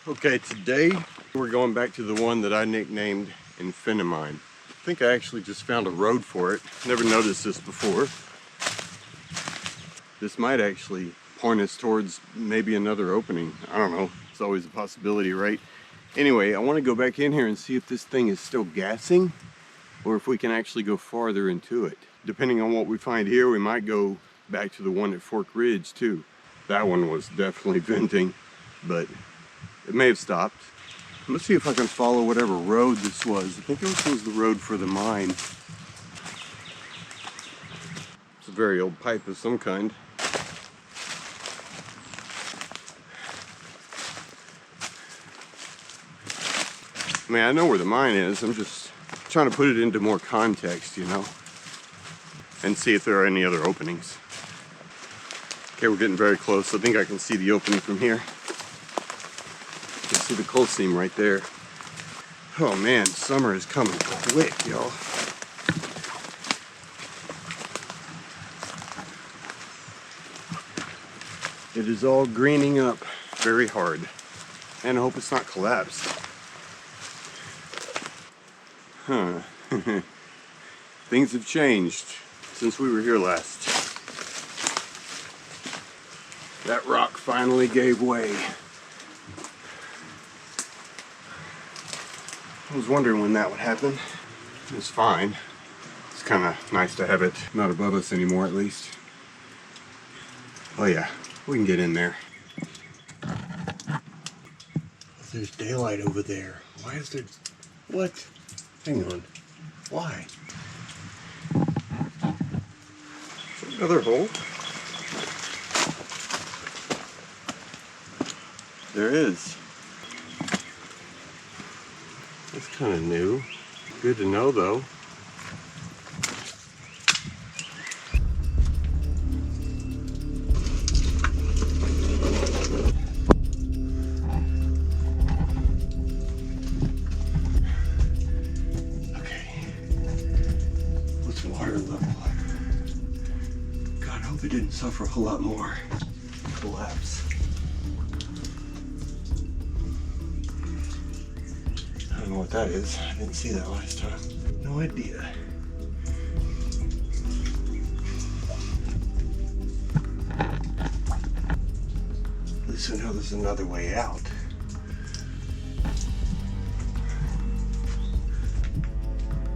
Okay, today we're going back to the one that I nicknamed Infinimine. I think I actually just found a road for it. Never noticed this before. This might actually point us towards maybe another opening. I don't know. It's always a possibility, right? Anyway, I want to go back in here and see if this thing is still gassing or if we can actually go farther into it. Depending on what we find here, we might go back to the one at Fork Ridge too. That one was definitely venting, but it may have stopped. Let's see if I can follow whatever road this was. I think this was the road for the mine. It's a very old pipe of some kind. I mean, I know where the mine is. I'm just trying to put it into more context, you know, and see if there are any other openings. Okay, we're getting very close. I think I can see the opening from here. You can see the coal seam right there. Oh man, summer is coming quick, y'all. It is all greening up very hard. And I hope it's not collapsed. Huh. Things have changed since we were here last. That rock finally gave way. I was wondering when that would happen. It's fine. It's kind of nice to have it not above us anymore, at least. Oh yeah, we can get in there. There's daylight over there. Why is there... What? Hang on. Why? Is there another hole? There is. That's kind of new. Good to know, though. Okay. What's the water level? God, I hope it didn't suffer a whole lot more collapse. I don't know what that is. I didn't see that last time. No idea. At least I know there's another way out.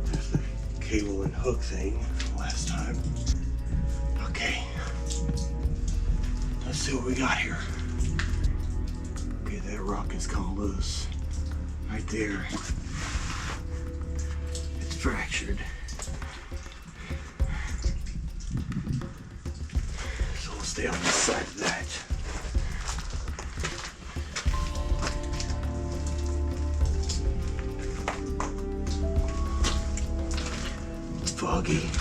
There's the cable and hook thing last time. Okay. Let's see what we got here. Okay, that rock has come loose. Right there. It's fractured. So we'll stay on this side of that. It's foggy.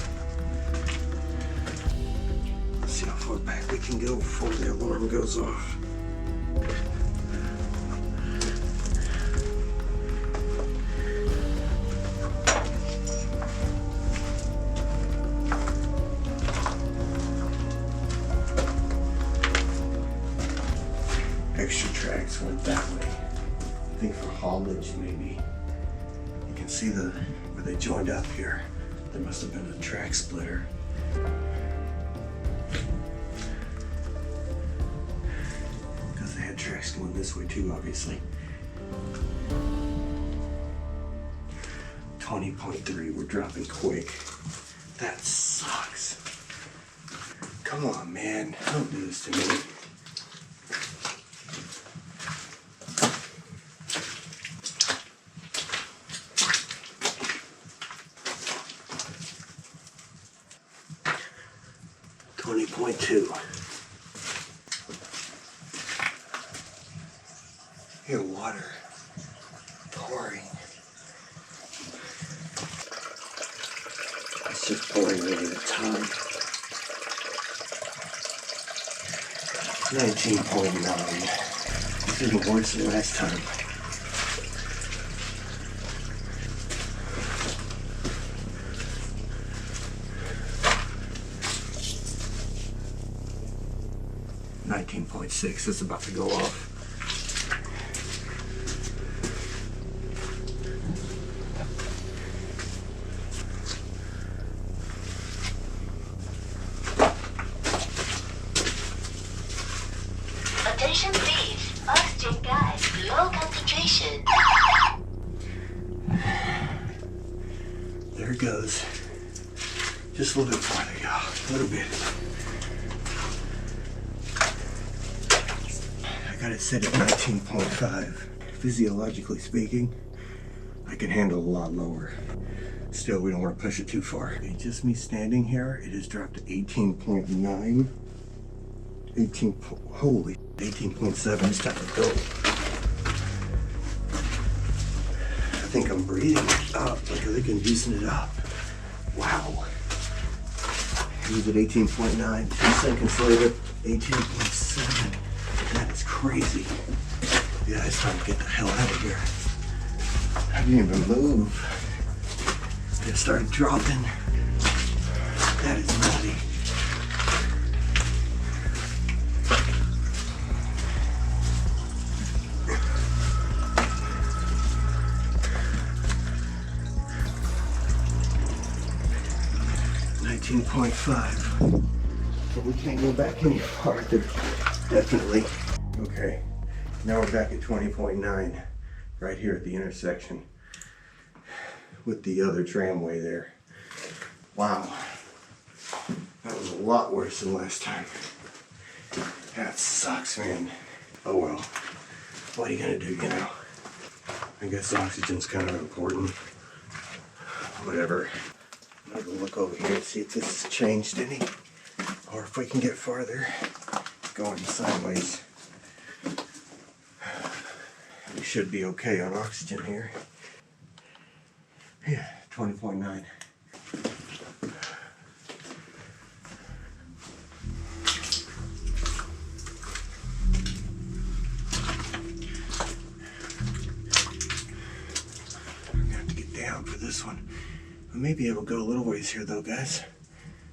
Let's see how far back we can go before the alarm goes off. Extra tracks went that way. I think for haulage, maybe. You can see where they joined up here. There must have been a track splitter. Because they had tracks going this way too, obviously. 20.3, we're dropping quick. That sucks. Come on, man. Don't do this to me. Hear water pouring. It's just pouring over the top. 19.9. It's even worse than last time. .6 is about to go off. goes. Just a little bit farther, y'all. A little bit. I got it set at 19.5. Physiologically speaking, I can handle a lot lower. Still, we don't want to push it too far. Okay, just me standing here, it has dropped to 18.9. 18.7. It's time to go. I think I'm breathing up. Look, I think I'm using it up. Wow. It was at 18.9. 2 seconds later, 18.7. That is crazy. Yeah, it's time to get the hell out of here. I didn't even move. It started dropping. That is nutty. .5. But we can't go back any farther. Definitely. Okay. Now we're back at 20.9. Right here at the intersection with the other tramway there. Wow. That was a lot worse than last time. That sucks, man. Oh well. What are you gonna do, you know? I guess oxygen's kind of important. Whatever. I'm gonna go look over here and see if this has changed any, or if we can get farther. Going sideways. We should be okay on oxygen here. Yeah, 20.9. We're gonna have to get down for this one. We may be able to go a little ways here though, guys.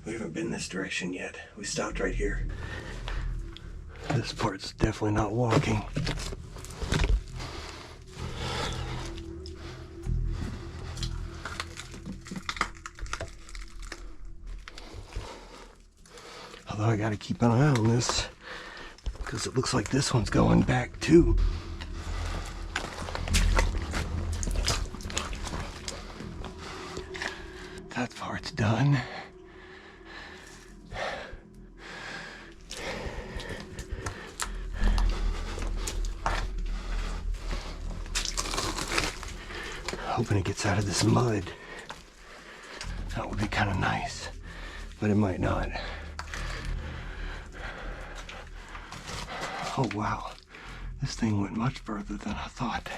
We haven't been this direction yet. We stopped right here. This part's definitely not walking. Although I gotta keep an eye on this because it looks like this one's going back too. That part's done. Hoping it gets out of this mud. That would be kind of nice, but it might not. Oh wow, this thing went much further than I thought.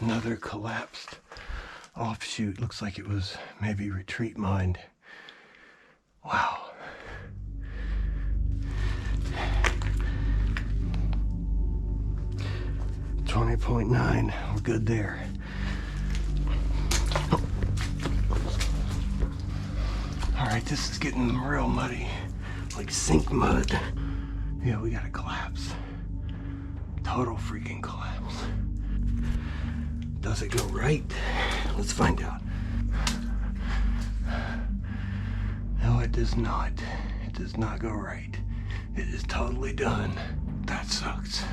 Another collapsed offshoot. Looks like it was maybe retreat mined. Wow. .9. We're good there. Alright, this is getting real muddy. Like sink mud. Yeah, we gotta collapse. Total freaking collapse. Does it go right? Let's find out. No, it does not. It does not go right. It is totally done. That sucks.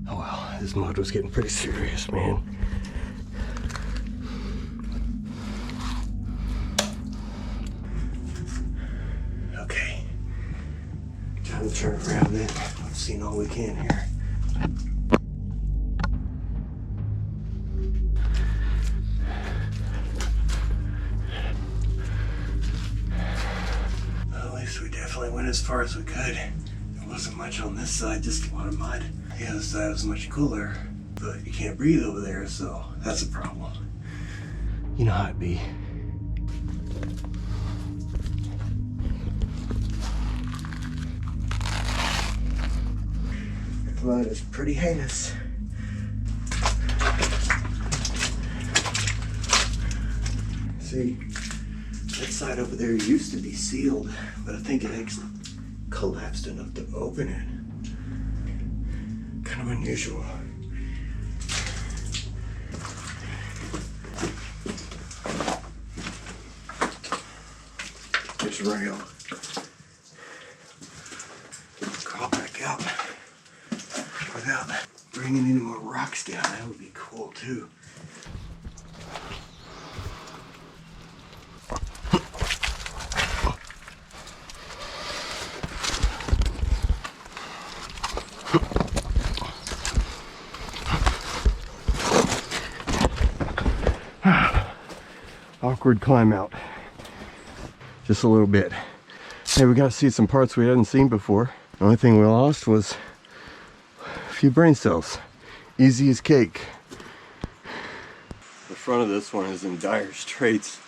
Oh well, this mud was getting pretty serious, man. Okay. Time to turn around then. I've seen all we can here. Went as far as we could. There wasn't much on this side, just a lot of mud. The other side was much cooler, but you can't breathe over there, so that's a problem. You know how it be. The mud is pretty heinous. See? That side over there used to be sealed, but I think it actually collapsed enough to open it. Kind of unusual. This rail. back out without bringing any more rocks down. That would be cool too. Awkward climb out. Just a little bit. Hey, we got to see some parts we hadn't seen before. The only thing we lost was a few brain cells. Easy as cake. The front of this one is in dire straits.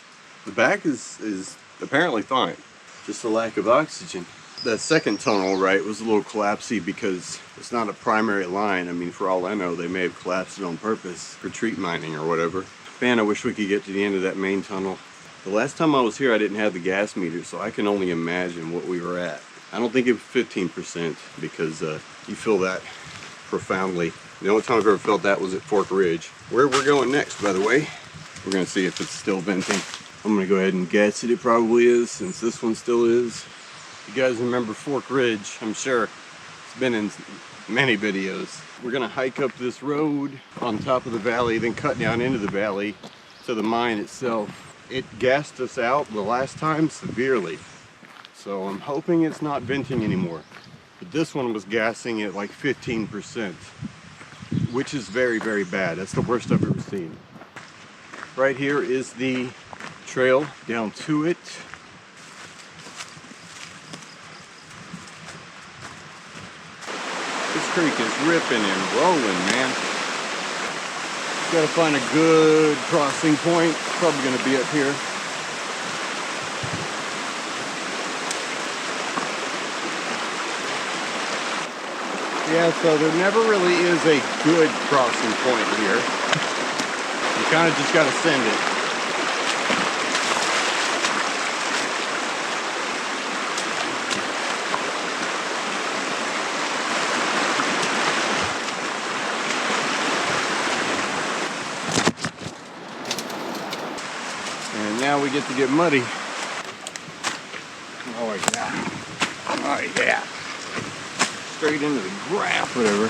The back is apparently fine. Just a lack of oxygen. That second tunnel, right, was a little collapsy because it's not a primary line. I mean, for all I know, they may have collapsed it on purpose for treat mining or whatever. Man, I wish we could get to the end of that main tunnel. The last time I was here, I didn't have the gas meter, so I can only imagine what we were at. I don't think it was 15% because you feel that profoundly. The only time I've ever felt that was at Fork Ridge. Where we're going next, by the way, we're gonna see if it's still venting. I'm gonna go ahead and guess it probably is, since this one still is. You guys remember Fork Ridge, I'm sure. It's been in many videos. We're gonna hike up this road on top of the valley, then cut down into the valley to the mine itself. It gassed us out the last time severely. So I'm hoping it's not venting anymore. But this one was gassing at like 15%, which is very, very bad. That's the worst I've ever seen. Right here is the trail down to it. This creek is ripping and rolling, man. Gotta find a good crossing point. Probably gonna be up here. Yeah, so there never really is a good crossing point here. You kind of just gotta send it. Now we get to get muddy. Oh yeah. Oh yeah. Straight into the grass, whatever.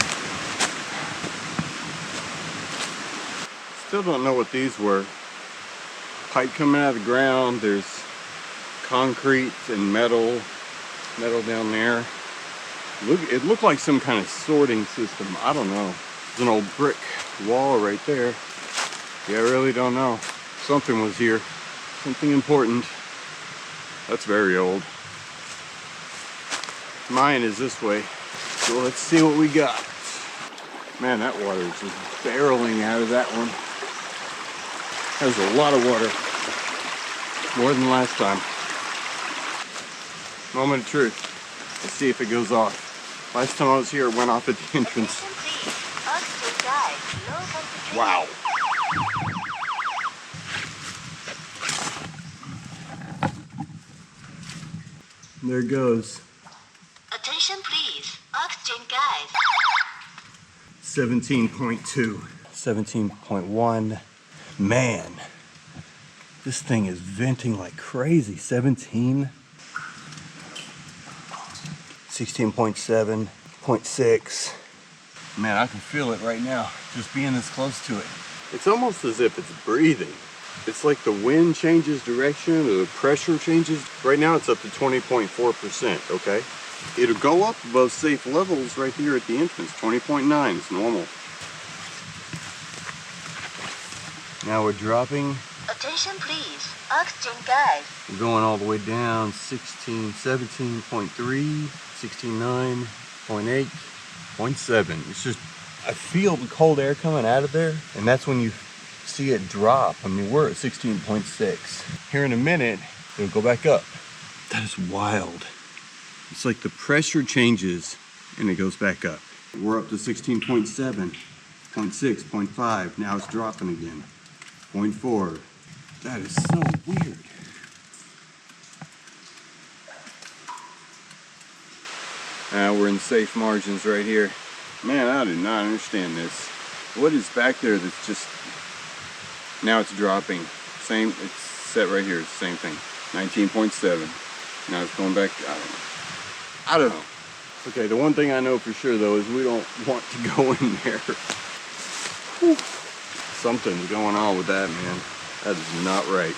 Still don't know what these were. Pipe coming out of the ground. There's concrete and metal down there. It looked like some kind of sorting system. I don't know. There's an old brick wall right there. Yeah, I really don't know. Something was here. Something important. That's very old. Mine is this way. So let's see what we got. Man, that water is just barreling out of that one. There's a lot of water. More than last time. Moment of truth. Let's see if it goes off. Last time I was here, it went off at the entrance. Wow. There it goes. Attention please, oxygen guys. 17.2. 17.1. Man, this thing is venting like crazy. 17. 16.7. 0.6. Man, I can feel it right now, just being this close to it. It's almost as if it's breathing. It's like the wind changes direction or the pressure changes. Right now it's up to 20.4%, okay? It'll go up above safe levels right here at the entrance. 20.9 is normal. Now we're dropping. Attention please, oxygen guys. We're going all the way down. 16, 17.3, 16.9, 0.8, 0.7. It's just, I feel the cold air coming out of there, and that's when you see it drop. I mean, we're at 16.6. Here in a minute, it'll go back up. That is wild. It's like the pressure changes and it goes back up. We're up to 16.7, 0.6, 0.5. Now it's dropping again. 0.4. That is so weird. Now we're in safe margins right here. Man, I do not understand this. What is back there that's just... Now it's dropping. Same, it's set right here. It's the same thing. 19.7. Now it's going back. I don't know. Okay, the one thing I know for sure though is we don't want to go in there. Whew. Something's going on with that, man. That is not right.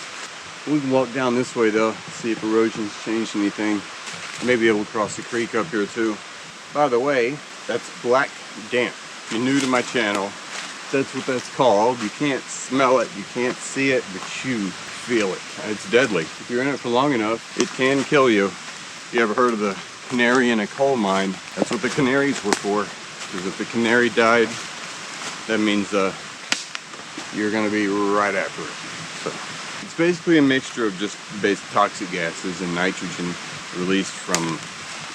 We can walk down this way though, see if erosion's changed anything. Maybe able to cross the creek up here too. By the way, that's black damp. If you're new to my channel, that's what that's called. You can't smell it, you can't see it, but you feel it. It's deadly. If you're in it for long enough, it can kill you. You ever heard of the canary in a coal mine? That's what the canaries were for. Because if the canary died, that means you're gonna be right after it. So it's basically a mixture of just basic toxic gases and nitrogen released from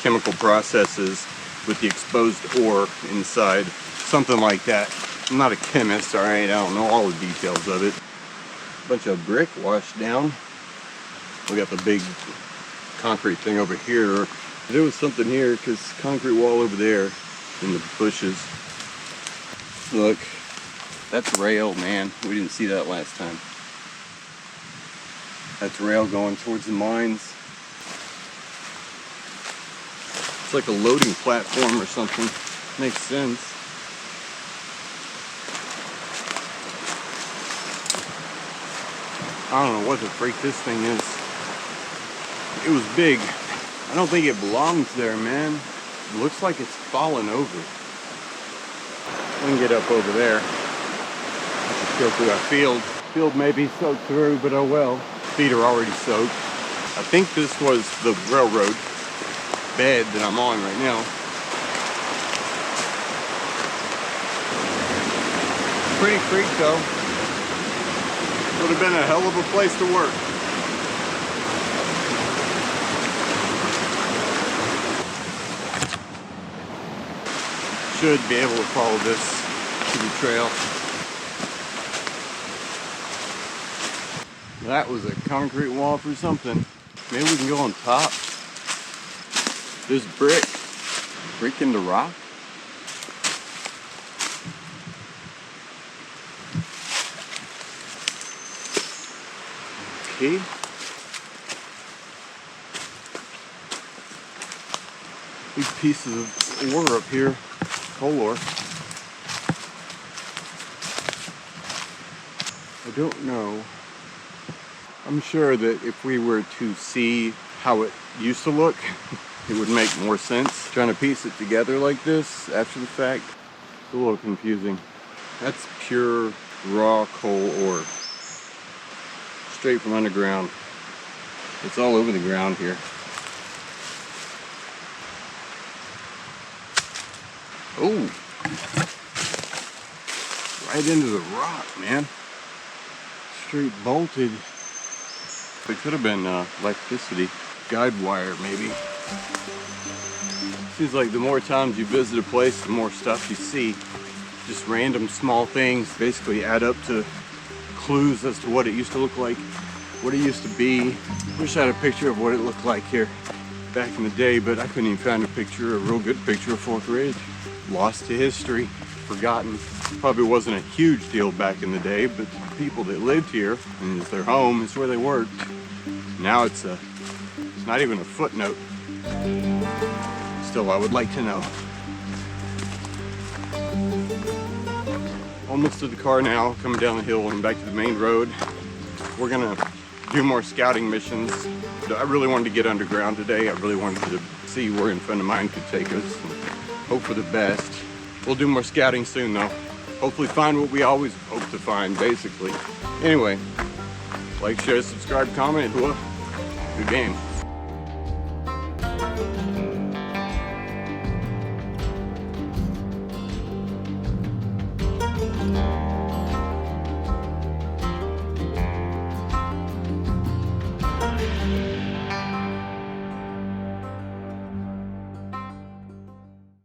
chemical processes with the exposed ore inside, something like that. I'm not a chemist, all right? I don't know all the details of it. Bunch of brick washed down. We got the big concrete thing over here. There was something here because concrete wall over there in the bushes. Look, that's rail, man. We didn't see that last time. That's rail going towards the mines. It's like a loading platform or something. Makes sense. I don't know what the freak this thing is. It was big. I don't think it belongs there, man. It looks like it's fallen over. We can get up over there. Let's go through our field. Field may be soaked through, but oh well. Feet are already soaked. I think this was the railroad bed that I'm on right now. Pretty creek though. Would have been a hell of a place to work. Should be able to follow this to the trail. That was a concrete wall for something. Maybe we can go on top. There's brick. Brick into rock. Okay. Big pieces of ore up here. Coal ore. I don't know. I'm sure that if we were to see how it used to look, it would make more sense. Trying to piece it together like this after the fact, it's a little confusing. That's pure raw coal ore. Straight from underground. It's all over the ground here. Oh! Right into the rock, man. Straight bolted. It could have been electricity. Guide wire, maybe. Seems like the more times you visit a place, the more stuff you see. Just random small things basically add up to clues as to what it used to look like, what it used to be. Wish I had a picture of what it looked like here back in the day, but I couldn't even find a picture, a real good picture of Fork Ridge. Lost to history, forgotten. Probably wasn't a huge deal back in the day, but the people that lived here, and it's their home, it's where they worked. Now it's not even a footnote. Still, I would like to know. Almost to the car now, coming down the hill and back to the main road. We're gonna do more scouting missions. I really wanted to get underground today. I really wanted to see where a friend of mine could take us and hope for the best. We'll do more scouting soon though. Hopefully find what we always hope to find, basically. Anyway, like, share, subscribe, comment. Good game.